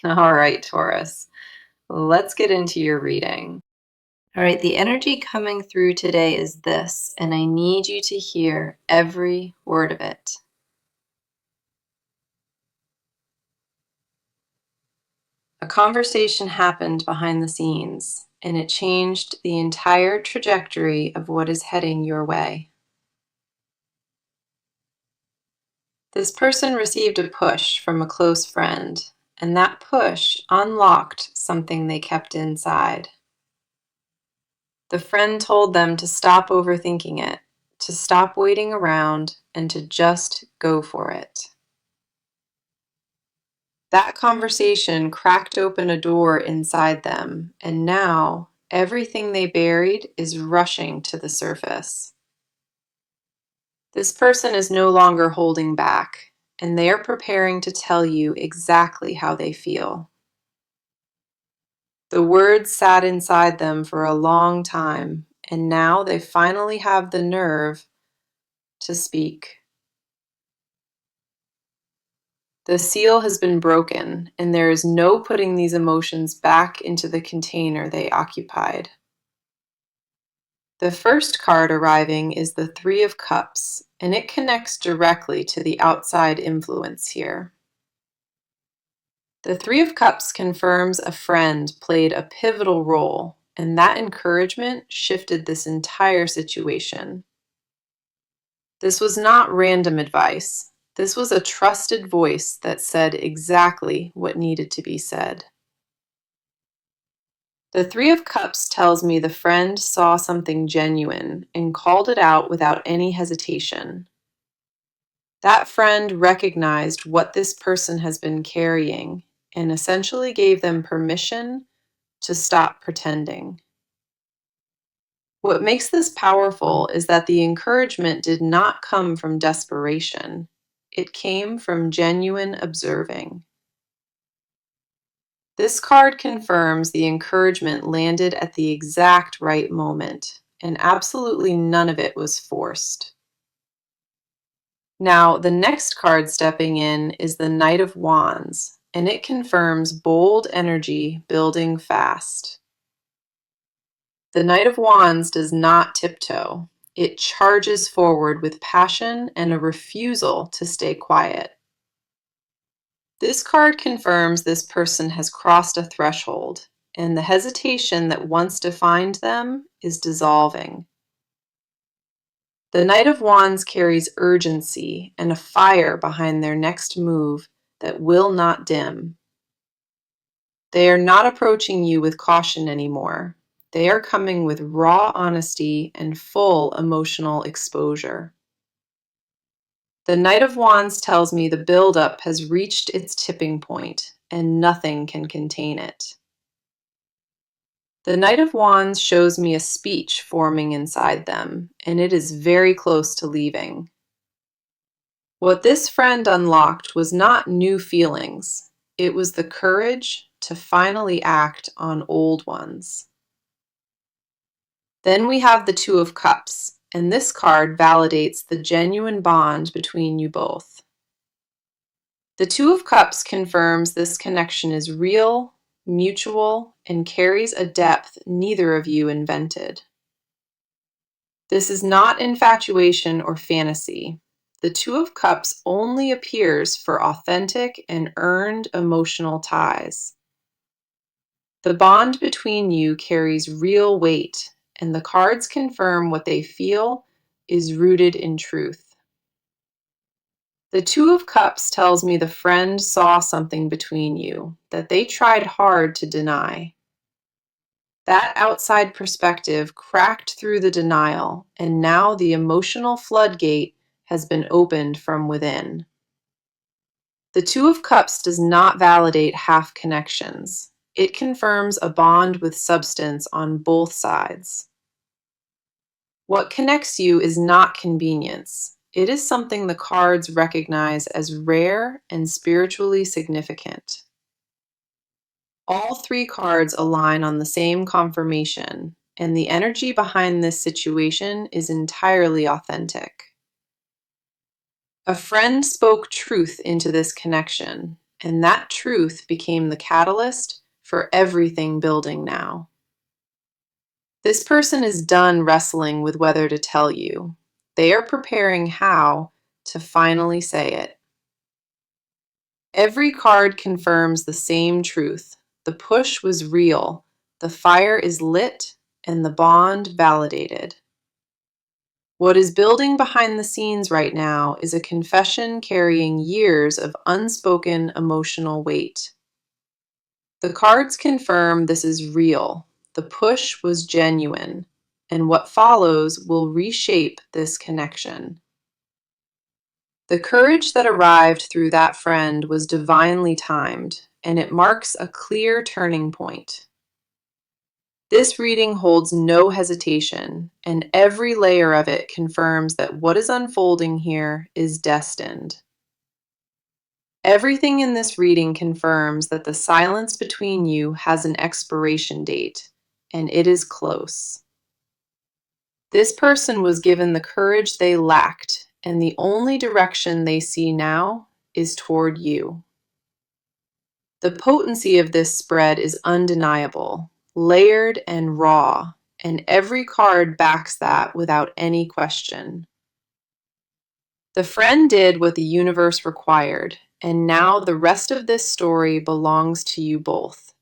All right, Taurus, let's get into your reading. All right, the energy coming through today is this, and I need you to hear every word of it. A conversation happened behind the scenes, and it changed the entire trajectory of what is heading your way. This person received a push from a close friend, and that push unlocked something they kept inside. The friend told them to stop overthinking it, to stop waiting around, and to just go for it. That conversation cracked open a door inside them, and now everything they buried is rushing to the surface. This person is no longer holding back, and they are preparing to tell you exactly how they feel. The words sat inside them for a long time, and now they finally have the nerve to speak. The seal has been broken, and there is no putting these emotions back into the container they occupied. The first card arriving is the Three of Cups, and it connects directly to the outside influence here. The Three of Cups confirms a friend played a pivotal role, and that encouragement shifted this entire situation. This was not random advice. This was a trusted voice that said exactly what needed to be said. The Three of Cups tells me the friend saw something genuine and called it out without any hesitation. That friend recognized what this person has been carrying and essentially gave them permission to stop pretending. What makes this powerful is that the encouragement did not come from desperation. It came from genuine observing. This card confirms the encouragement landed at the exact right moment, and absolutely none of it was forced. Now, the next card stepping in is the Knight of Wands, and it confirms bold energy building fast. The Knight of Wands does not tiptoe. It charges forward with passion and a refusal to stay quiet. This card confirms this person has crossed a threshold, and the hesitation that once defined them is dissolving. The Knight of Wands carries urgency and a fire behind their next move that will not dim. They are not approaching you with caution anymore. They are coming with raw honesty and full emotional exposure. The Knight of Wands tells me the buildup has reached its tipping point, and nothing can contain it. The Knight of Wands shows me a speech forming inside them, and it is very close to leaving. What this friend unlocked was not new feelings. It was the courage to finally act on old ones. Then we have the Two of Cups, and this card validates the genuine bond between you both. The Two of Cups confirms this connection is real, mutual, and carries a depth neither of you invented. This is not infatuation or fantasy. The Two of Cups only appears for authentic and earned emotional ties. The bond between you carries real weight, and the cards confirm what they feel is rooted in truth. The Two of Cups tells me the friend saw something between you that they tried hard to deny. That outside perspective cracked through the denial, and now the emotional floodgate has been opened from within. The Two of Cups does not validate half connections. It confirms a bond with substance on both sides. What connects you is not convenience. It is something the cards recognize as rare and spiritually significant. All three cards align on the same confirmation, and the energy behind this situation is entirely authentic. A friend spoke truth into this connection, and that truth became the catalyst for everything building now. This person is done wrestling with whether to tell you. They are preparing how to finally say it. Every card confirms the same truth. The push was real, the fire is lit, and the bond validated. What is building behind the scenes right now is a confession carrying years of unspoken emotional weight. The cards confirm this is real. The push was genuine, and what follows will reshape this connection. The courage that arrived through that friend was divinely timed, and it marks a clear turning point. This reading holds no hesitation, and every layer of it confirms that what is unfolding here is destined. Everything in this reading confirms that the silence between you has an expiration date, and it is close. This person was given the courage they lacked, and the only direction they see now is toward you. The potency of this spread is undeniable, layered and raw, and every card backs that without any question. The friend did what the universe required, and now the rest of this story belongs to you both.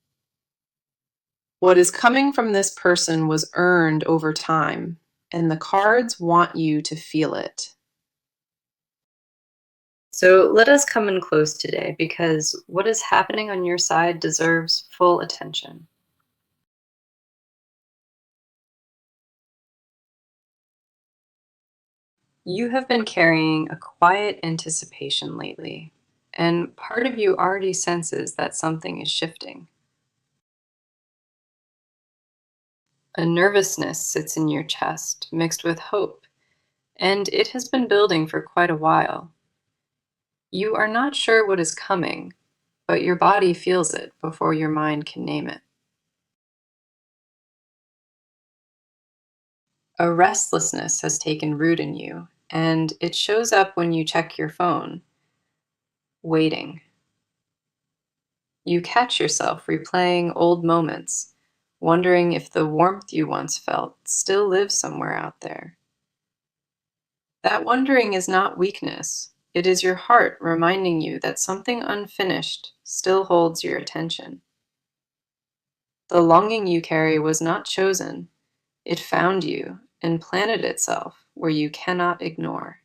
What is coming from this person was earned over time, and the cards want you to feel it. So let us come in close today because what is happening on your side deserves full attention. You have been carrying a quiet anticipation lately, and part of you already senses that something is shifting. A nervousness sits in your chest, mixed with hope, and it has been building for quite a while. You are not sure what is coming, but your body feels it before your mind can name it. A restlessness has taken root in you, and it shows up when you check your phone, waiting. You catch yourself replaying old moments, wondering if the warmth you once felt still lives somewhere out there. That wondering is not weakness. It is your heart reminding you that something unfinished still holds your attention. The longing you carry was not chosen. It found you and planted itself where you cannot ignore.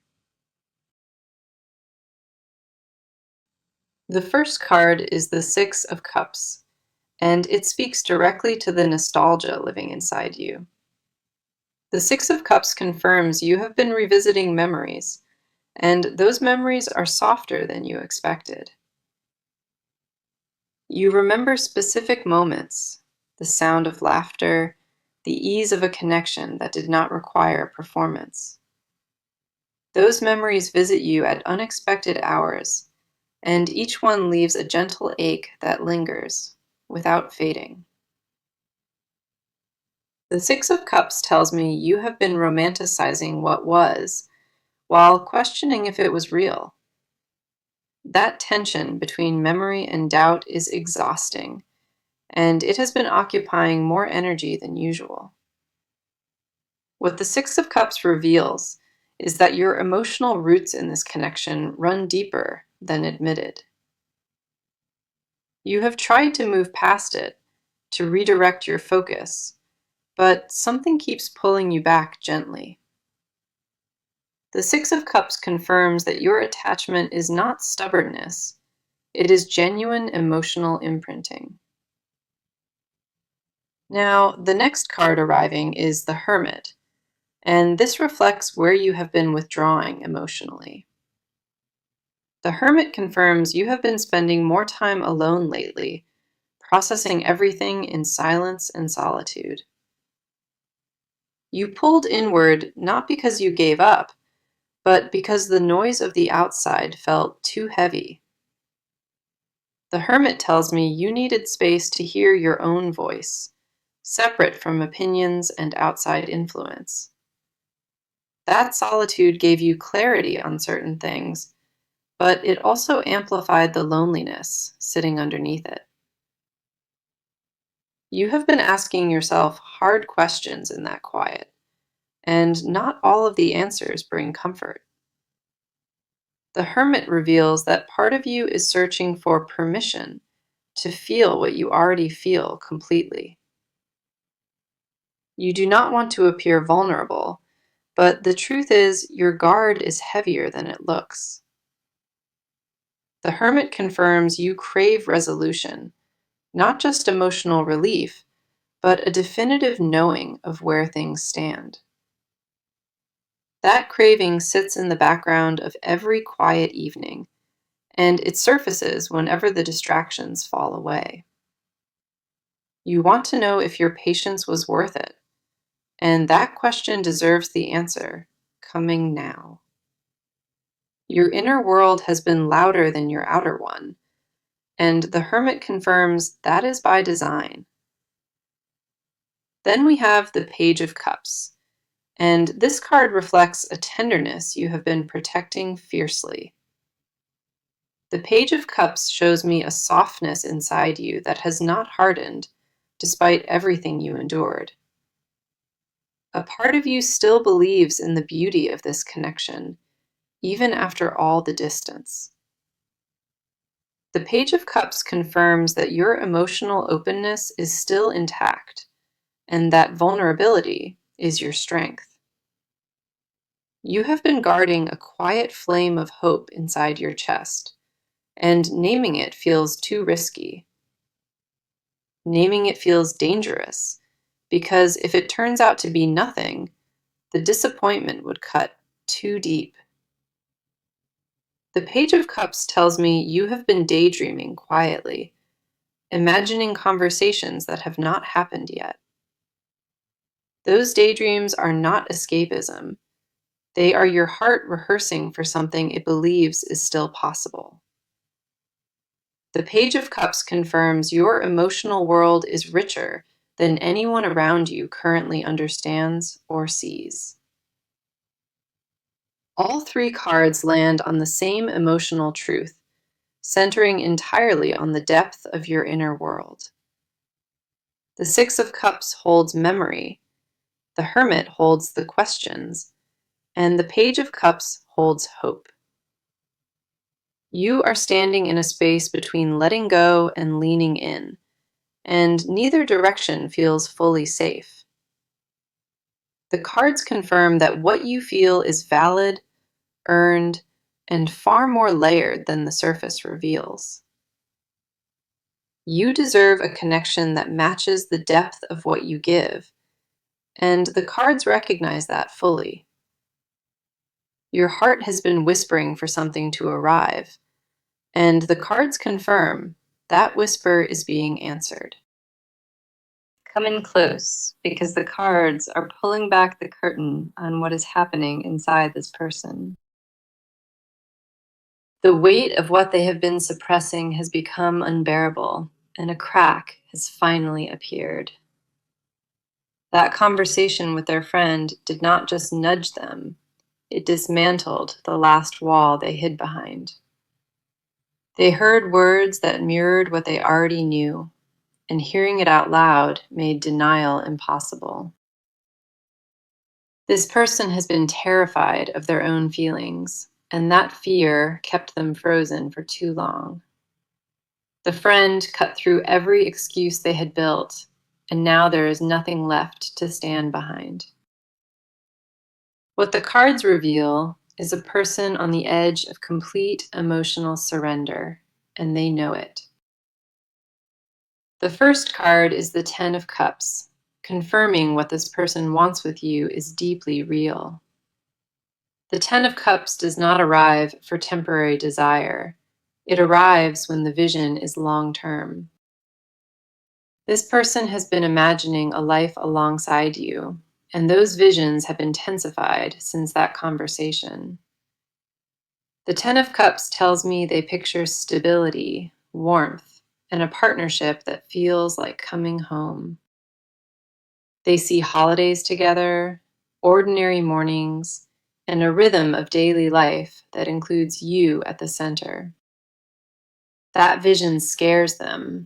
The first card is the Six of Cups, and it speaks directly to the nostalgia living inside you. The Six of Cups confirms you have been revisiting memories, and those memories are softer than you expected. You remember specific moments, the sound of laughter, the ease of a connection that did not require performance. Those memories visit you at unexpected hours, and each one leaves a gentle ache that lingers, without fading. The Six of Cups tells me you have been romanticizing what was, while questioning if it was real. That tension between memory and doubt is exhausting, and it has been occupying more energy than usual. What the Six of Cups reveals is that your emotional roots in this connection run deeper than admitted. You have tried to move past it, to redirect your focus, but something keeps pulling you back gently. The Six of Cups confirms that your attachment is not stubbornness, it is genuine emotional imprinting. Now, the next card arriving is the Hermit, and this reflects where you have been withdrawing emotionally. The Hermit confirms you have been spending more time alone lately, processing everything in silence and solitude. You pulled inward not because you gave up, but because the noise of the outside felt too heavy. The Hermit tells me you needed space to hear your own voice, separate from opinions and outside influence. That solitude gave you clarity on certain things, but it also amplified the loneliness sitting underneath it. You have been asking yourself hard questions in that quiet, and not all of the answers bring comfort. The hermit reveals that part of you is searching for permission to feel what you already feel completely. You do not want to appear vulnerable, but the truth is your guard is heavier than it looks. The hermit confirms you crave resolution, not just emotional relief, but a definitive knowing of where things stand. That craving sits in the background of every quiet evening, and it surfaces whenever the distractions fall away. You want to know if your patience was worth it, and that question deserves the answer coming now. Your inner world has been louder than your outer one, and the hermit confirms that is by design. Then we have the Page of Cups, and this card reflects a tenderness you have been protecting fiercely. The Page of Cups shows me a softness inside you that has not hardened, despite everything you endured. A part of you still believes in the beauty of this connection, even after all the distance. The Page of Cups confirms that your emotional openness is still intact, and that vulnerability is your strength. You have been guarding a quiet flame of hope inside your chest, and naming it feels too risky. Naming it feels dangerous, because if it turns out to be nothing, the disappointment would cut too deep. The Page of Cups tells me you have been daydreaming quietly, imagining conversations that have not happened yet. Those daydreams are not escapism. They are your heart rehearsing for something it believes is still possible. The Page of Cups confirms your emotional world is richer than anyone around you currently understands or sees. All three cards land on the same emotional truth, centering entirely on the depth of your inner world. The Six of Cups holds memory, the Hermit holds the questions, and the Page of Cups holds hope. You are standing in a space between letting go and leaning in, and neither direction feels fully safe. The cards confirm that what you feel is valid, earned, and far more layered than the surface reveals. You deserve a connection that matches the depth of what you give, and the cards recognize that fully. Your heart has been whispering for something to arrive, and the cards confirm that whisper is being answered. Come in close, because the cards are pulling back the curtain on what is happening inside this person. The weight of what they have been suppressing has become unbearable, and a crack has finally appeared. That conversation with their friend did not just nudge them, it dismantled the last wall they hid behind. They heard words that mirrored what they already knew, and hearing it out loud made denial impossible. This person has been terrified of their own feelings, and that fear kept them frozen for too long. The friend cut through every excuse they had built, and now there is nothing left to stand behind. What the cards reveal is a person on the edge of complete emotional surrender, and they know it. The first card is the Ten of Cups, confirming what this person wants with you is deeply real. The Ten of Cups does not arrive for temporary desire. It arrives when the vision is long-term. This person has been imagining a life alongside you, and those visions have intensified since that conversation. The Ten of Cups tells me they picture stability, warmth, and a partnership that feels like coming home. They see holidays together, ordinary mornings, and a rhythm of daily life that includes you at the center. That vision scares them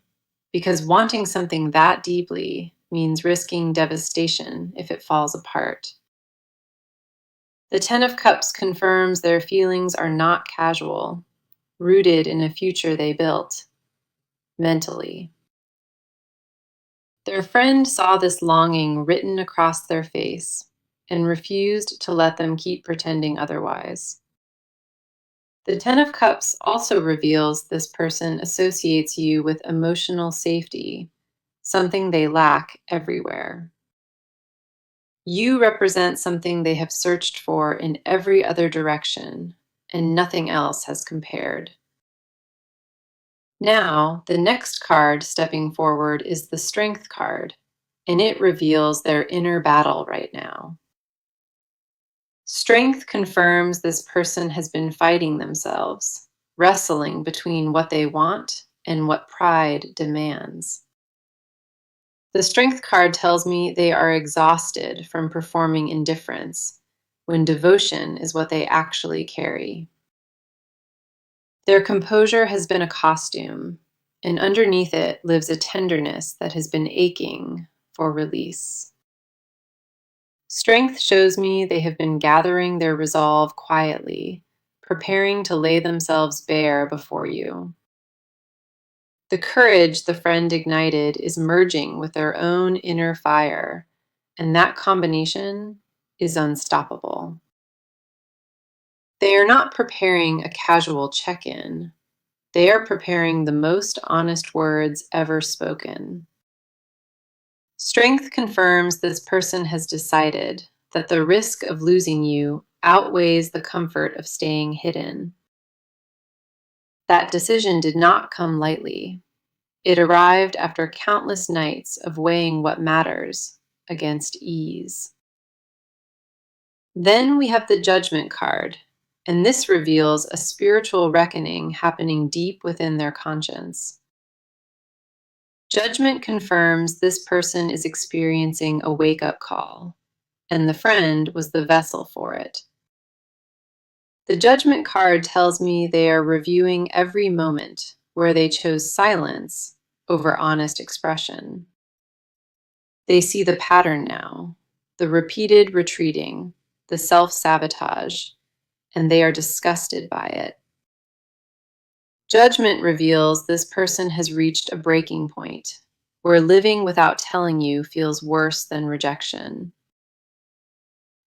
because wanting something that deeply means risking devastation if it falls apart. The Ten of Cups confirms their feelings are not casual, rooted in a future they built mentally. Their friend saw this longing written across their face and refused to let them keep pretending otherwise. The Ten of Cups also reveals this person associates you with emotional safety, something they lack everywhere. You represent something they have searched for in every other direction, and nothing else has compared. Now, the next card stepping forward is the Strength card, and it reveals their inner battle right now. Strength confirms this person has been fighting themselves, wrestling between what they want and what pride demands. The Strength card tells me they are exhausted from performing indifference, when devotion is what they actually carry. Their composure has been a costume, and underneath it lives a tenderness that has been aching for release. Strength shows me they have been gathering their resolve quietly, preparing to lay themselves bare before you. The courage the friend ignited is merging with their own inner fire, and that combination is unstoppable. They are not preparing a casual check-in. They are preparing the most honest words ever spoken. Strength confirms this person has decided that the risk of losing you outweighs the comfort of staying hidden. That decision did not come lightly. It arrived after countless nights of weighing what matters against ease. Then we have the Judgment card, and this reveals a spiritual reckoning happening deep within their conscience. Judgment confirms this person is experiencing a wake-up call, and the friend was the vessel for it. The Judgment card tells me they are reviewing every moment where they chose silence over honest expression. They see the pattern now, the repeated retreating, the self-sabotage, and they are disgusted by it. Judgment reveals this person has reached a breaking point, where living without telling you feels worse than rejection.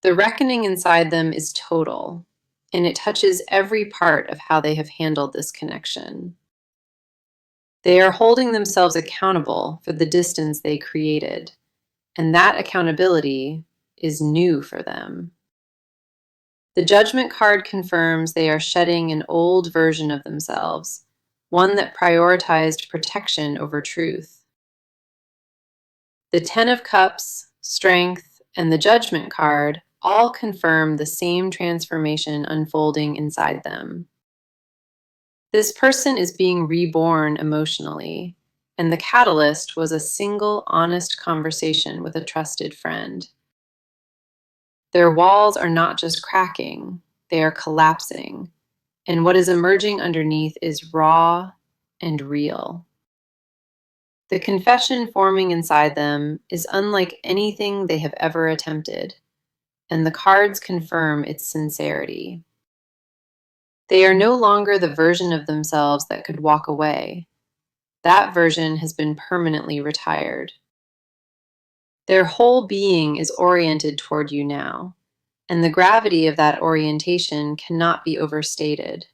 The reckoning inside them is total, and it touches every part of how they have handled this connection. They are holding themselves accountable for the distance they created, and that accountability is new for them. The Judgment card confirms they are shedding an old version of themselves, one that prioritized protection over truth. The Ten of Cups, Strength, and the Judgment card all confirm the same transformation unfolding inside them. This person is being reborn emotionally, and the catalyst was a single honest conversation with a trusted friend. Their walls are not just cracking, they are collapsing, and what is emerging underneath is raw and real. The confession forming inside them is unlike anything they have ever attempted, and the cards confirm its sincerity. They are no longer the version of themselves that could walk away. That version has been permanently retired. Their whole being is oriented toward you now, and the gravity of that orientation cannot be overstated.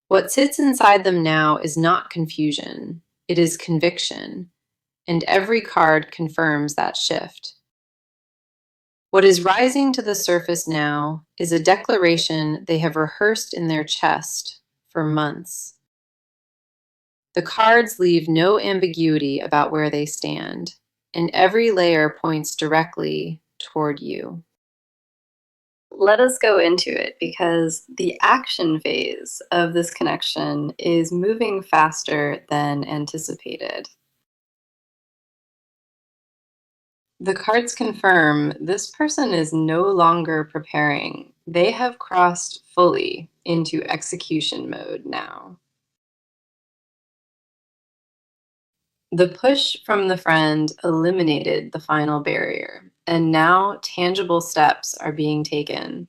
What sits inside them now is not confusion, it is conviction, and every card confirms that shift. What is rising to the surface now is a declaration they have rehearsed in their chest for months. The cards leave no ambiguity about where they stand, and every layer points directly toward you. Let us go into it because the action phase of this connection is moving faster than anticipated. The cards confirm this person is no longer preparing. They have crossed fully into execution mode now. The push from the friend eliminated the final barrier, and now tangible steps are being taken.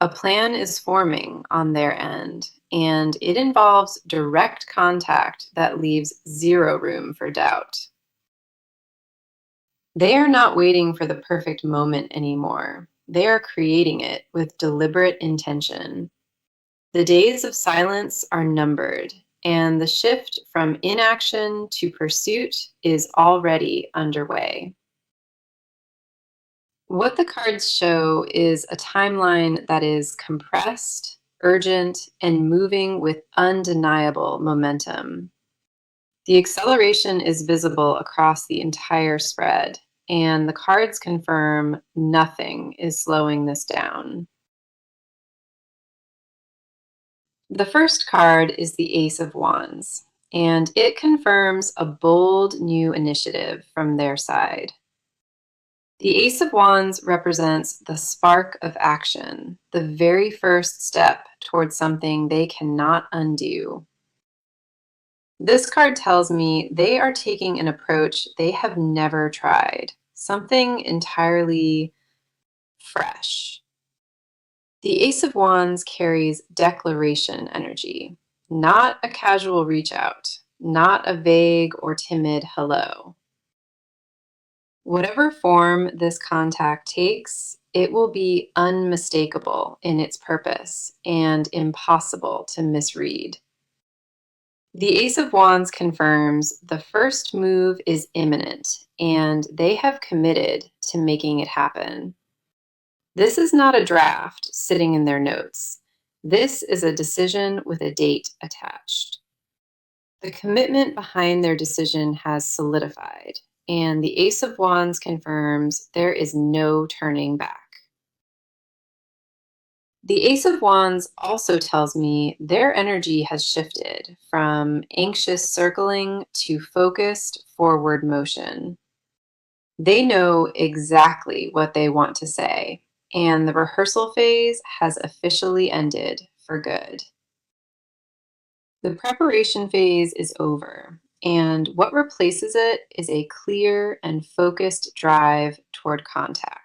A plan is forming on their end, and it involves direct contact that leaves zero room for doubt. They are not waiting for the perfect moment anymore. They are creating it with deliberate intention. The days of silence are numbered, and the shift from inaction to pursuit is already underway. What the cards show is a timeline that is compressed, urgent, and moving with undeniable momentum. The acceleration is visible across the entire spread, and the cards confirm nothing is slowing this down. The first card is the Ace of Wands, and it confirms a bold new initiative from their side. The Ace of Wands represents the spark of action, the very first step towards something they cannot undo. This card tells me they are taking an approach they have never tried, something entirely fresh. The Ace of Wands carries declaration energy, not a casual reach out, not a vague or timid hello. Whatever form this contact takes, it will be unmistakable in its purpose and impossible to misread. The Ace of Wands confirms the first move is imminent, and they have committed to making it happen. This is not a draft sitting in their notes. This is a decision with a date attached. The commitment behind their decision has solidified, and the Ace of Wands confirms there is no turning back. The Ace of Wands also tells me their energy has shifted from anxious circling to focused forward motion. They know exactly what they want to say, and the rehearsal phase has officially ended for good. The preparation phase is over, and what replaces it is a clear and focused drive toward contact.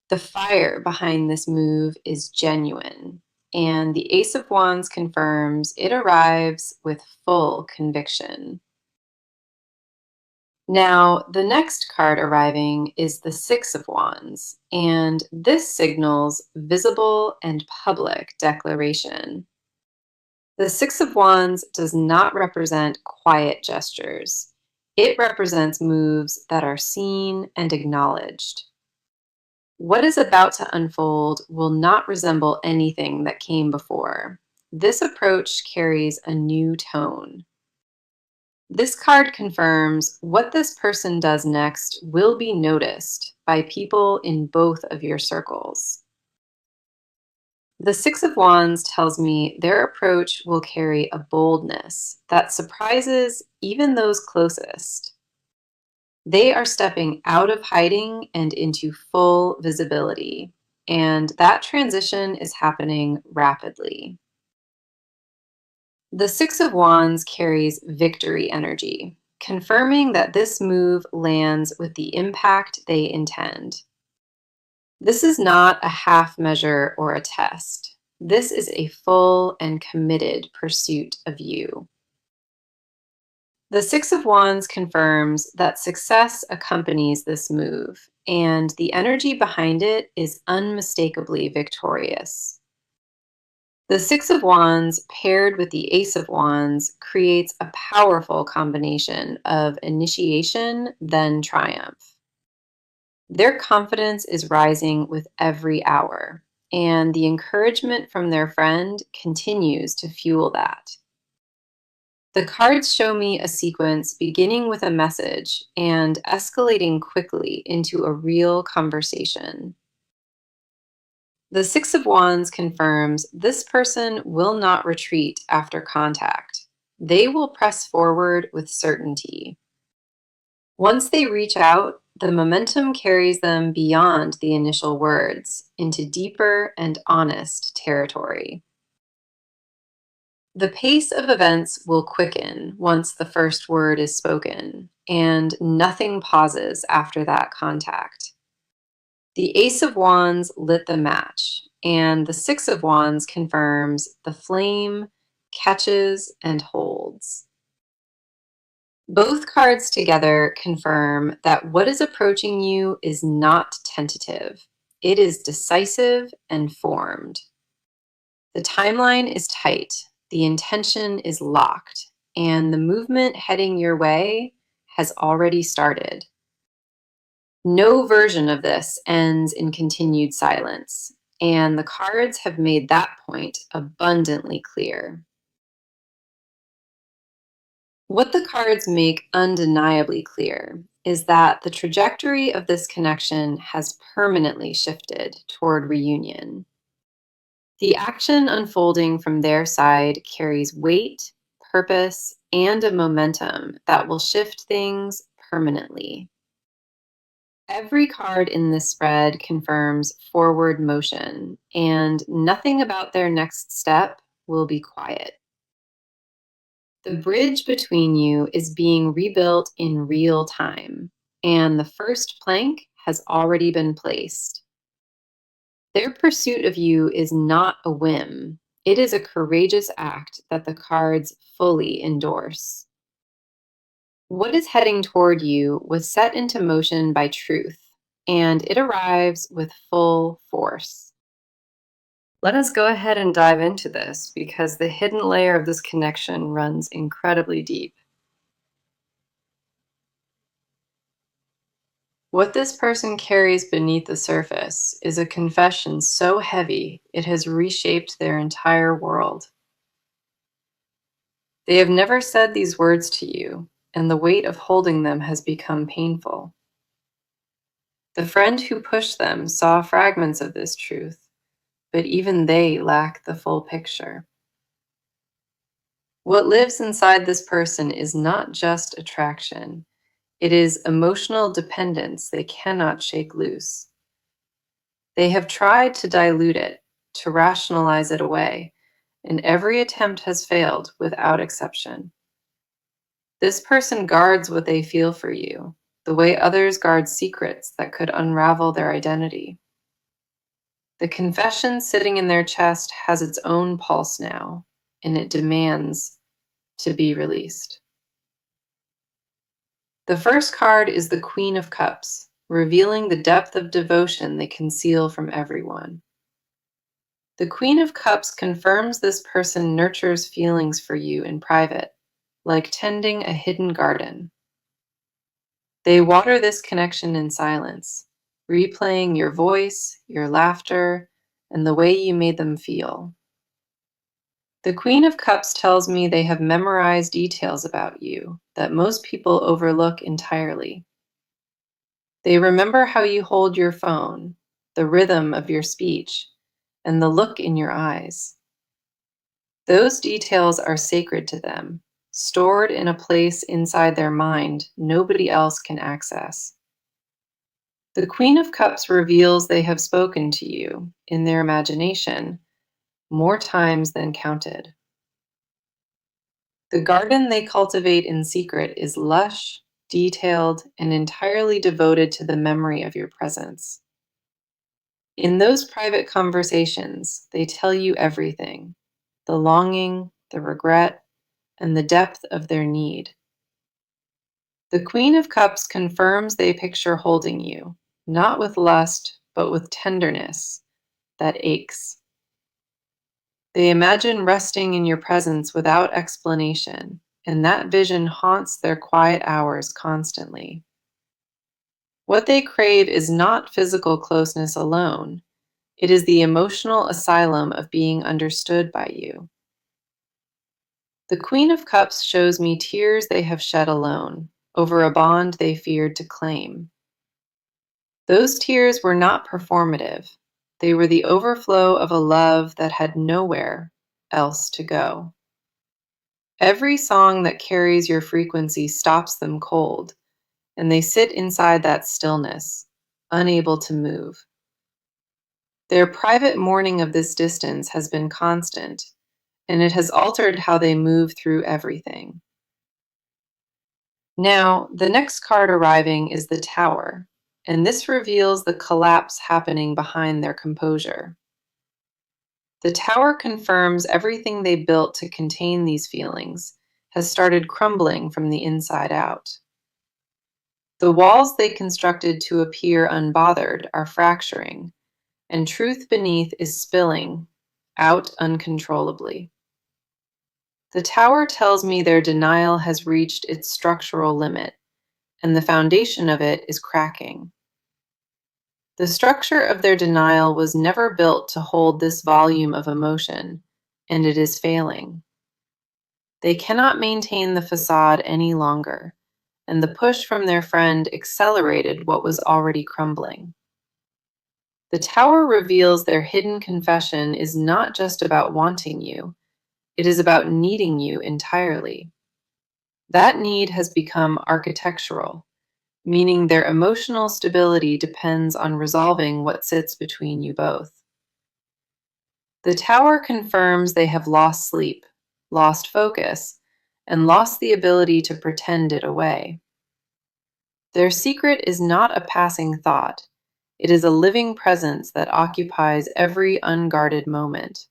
The fire behind this move is genuine, and the Ace of Wands confirms it arrives with full conviction. Now, the next card arriving is the Six of Wands, and this signals visible and public declaration. The Six of Wands does not represent quiet gestures. It represents moves that are seen and acknowledged. What is about to unfold will not resemble anything that came before. This approach carries a new tone. This card confirms what this person does next will be noticed by people in both of your circles. The Six of Wands tells me their approach will carry a boldness that surprises even those closest. They are stepping out of hiding and into full visibility, and that transition is happening rapidly. The Six of Wands carries victory energy, confirming that this move lands with the impact they intend. This is not a half measure or a test. This is a full and committed pursuit of you. The Six of Wands confirms that success accompanies this move, and the energy behind it is unmistakably victorious. The Six of Wands paired with the Ace of Wands creates a powerful combination of initiation, then triumph. Their confidence is rising with every hour, and the encouragement from their friend continues to fuel that. The cards show me a sequence beginning with a message and escalating quickly into a real conversation. The Six of Wands confirms this person will not retreat after contact. They will press forward with certainty. Once they reach out, The momentum carries them beyond the initial words into deeper and honest territory. The pace of events will quicken once the first word is spoken, and nothing pauses after that contact. The Ace of Wands lit the match, and the Six of Wands confirms the flame catches and holds. Both cards together confirm that what is approaching you is not tentative. It is decisive and formed. The timeline is tight, the intention is locked, and the movement heading your way has already started. No version of this ends in continued silence, and the cards have made that point abundantly clear. What the cards make undeniably clear is that the trajectory of this connection has permanently shifted toward reunion. The action unfolding from their side carries weight, purpose, and a momentum that will shift things permanently. Every card in this spread confirms forward motion, and nothing about their next step will be quiet. The bridge between you is being rebuilt in real time, and the first plank has already been placed. Their pursuit of you is not a whim. It is a courageous act that the cards fully endorse. What is heading toward you was set into motion by truth, and it arrives with full force. Let us go ahead and dive into this because the hidden layer of this connection runs incredibly deep. What this person carries beneath the surface is a confession so heavy it has reshaped their entire world. They have never said these words to you, and the weight of holding them has become painful. The friend who pushed them saw fragments of this truth, but even they lack the full picture. What lives inside this person is not just attraction, it is emotional dependence they cannot shake loose. They have tried to dilute it, to rationalize it away, and every attempt has failed without exception. This person guards what they feel for you, the way others guard secrets that could unravel their identity. The confession sitting in their chest has its own pulse now, and it demands to be released. The first card is the Queen of Cups, revealing the depth of devotion they conceal from everyone. The Queen of Cups confirms this person nurtures feelings for you in private, like tending a hidden garden. They water this connection in silence, replaying your voice, your laughter, and the way you made them feel. The Queen of Cups tells me they have memorized details about you that most people overlook entirely. They remember how you hold your phone, the rhythm of your speech, and the look in your eyes. Those details are sacred to them, stored in a place inside their mind nobody else can access. The Queen of Cups reveals they have spoken to you, in their imagination, more times than counted. The garden they cultivate in secret is lush, detailed, and entirely devoted to the memory of your presence. In those private conversations, they tell you everything: the longing, the regret, and the depth of their need. The Queen of Cups confirms they picture holding you, not with lust, but with tenderness that aches. They imagine resting in your presence without explanation, and that vision haunts their quiet hours constantly. What they crave is not physical closeness alone, it is the emotional asylum of being understood by you. The Queen of Cups shows me tears they have shed alone, over a bond they feared to claim. Those tears were not performative. They were the overflow of a love that had nowhere else to go. Every song that carries your frequency stops them cold, and they sit inside that stillness, unable to move. Their private mourning of this distance has been constant, and it has altered how they move through everything. Now, the next card arriving is the Tower, and this reveals the collapse happening behind their composure. The Tower confirms everything they built to contain these feelings has started crumbling from the inside out. The walls they constructed to appear unbothered are fracturing, and truth beneath is spilling out uncontrollably. The Tower tells me their denial has reached its structural limit, and the foundation of it is cracking. The structure of their denial was never built to hold this volume of emotion, and it is failing. They cannot maintain the facade any longer, and the push from their friend accelerated what was already crumbling. The Tower reveals their hidden confession is not just about wanting you, it is about needing you entirely. That need has become architectural, meaning their emotional stability depends on resolving what sits between you both. The Tower confirms they have lost sleep, lost focus, and lost the ability to pretend it away. Their secret is not a passing thought, it is a living presence that occupies every unguarded moment.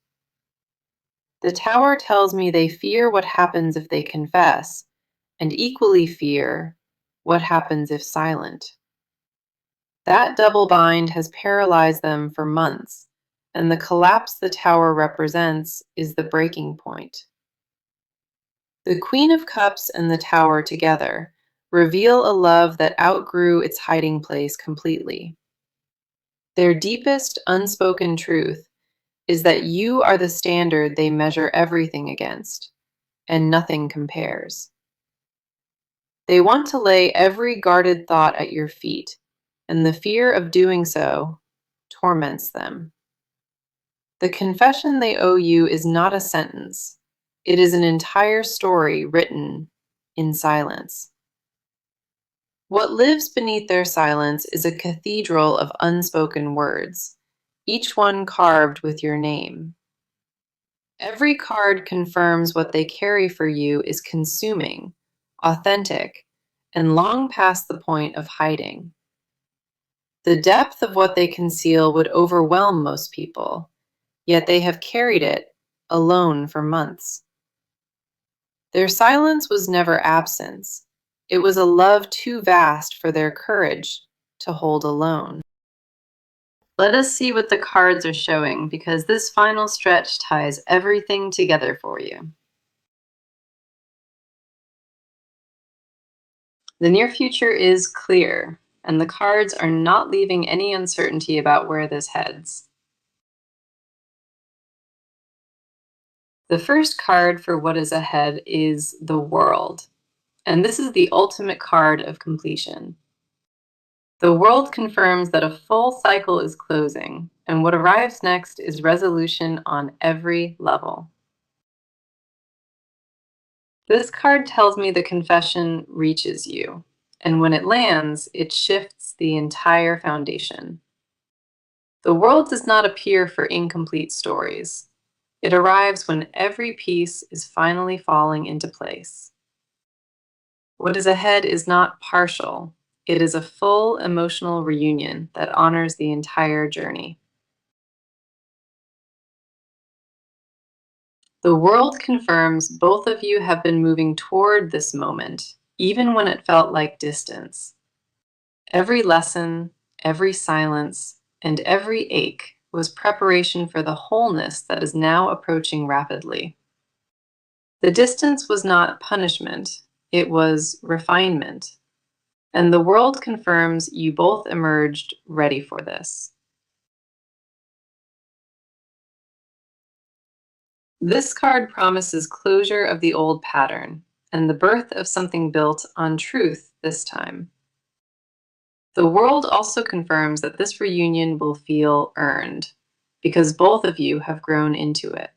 The Tower tells me they fear what happens if they confess, and equally fear what happens if silent. That double bind has paralyzed them for months, and the collapse the Tower represents is the breaking point. The Queen of Cups and the Tower together reveal a love that outgrew its hiding place completely. Their deepest unspoken truth is that you are the standard they measure everything against, and nothing compares. They want to lay every guarded thought at your feet, and the fear of doing so torments them. The confession they owe you is not a sentence, it is an entire story written in silence. What lives beneath their silence is a cathedral of unspoken words, each one carved with your name. Every card confirms what they carry for you is consuming, authentic, and long past the point of hiding. The depth of what they conceal would overwhelm most people, yet they have carried it alone for months. Their silence was never absence. It was a love too vast for their courage to hold alone. Let us see what the cards are showing, because this final stretch ties everything together for you. The near future is clear, and the cards are not leaving any uncertainty about where this heads. The first card for what is ahead is the World, and this is the ultimate card of completion. The World confirms that a full cycle is closing, and what arrives next is resolution on every level. This card tells me the confession reaches you, and when it lands, it shifts the entire foundation. The World does not appear for incomplete stories. It arrives when every piece is finally falling into place. What is ahead is not partial. It is a full emotional reunion that honors the entire journey. The World confirms both of you have been moving toward this moment, even when it felt like distance. Every lesson, every silence, and every ache was preparation for the wholeness that is now approaching rapidly. The distance was not punishment, it was refinement. And the World confirms you both emerged ready for this. This card promises closure of the old pattern and the birth of something built on truth this time. The World also confirms that this reunion will feel earned because both of you have grown into it.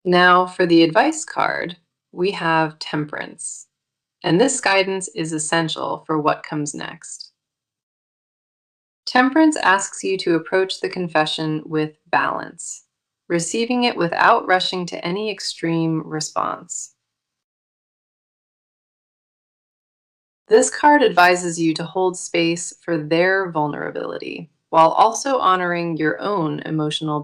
Now, for the advice card, we have Temperance, and this guidance is essential for what comes next. Temperance asks you to approach the confession with balance, receiving it without rushing to any extreme response. This card advises you to hold space for their vulnerability while also honoring your own emotional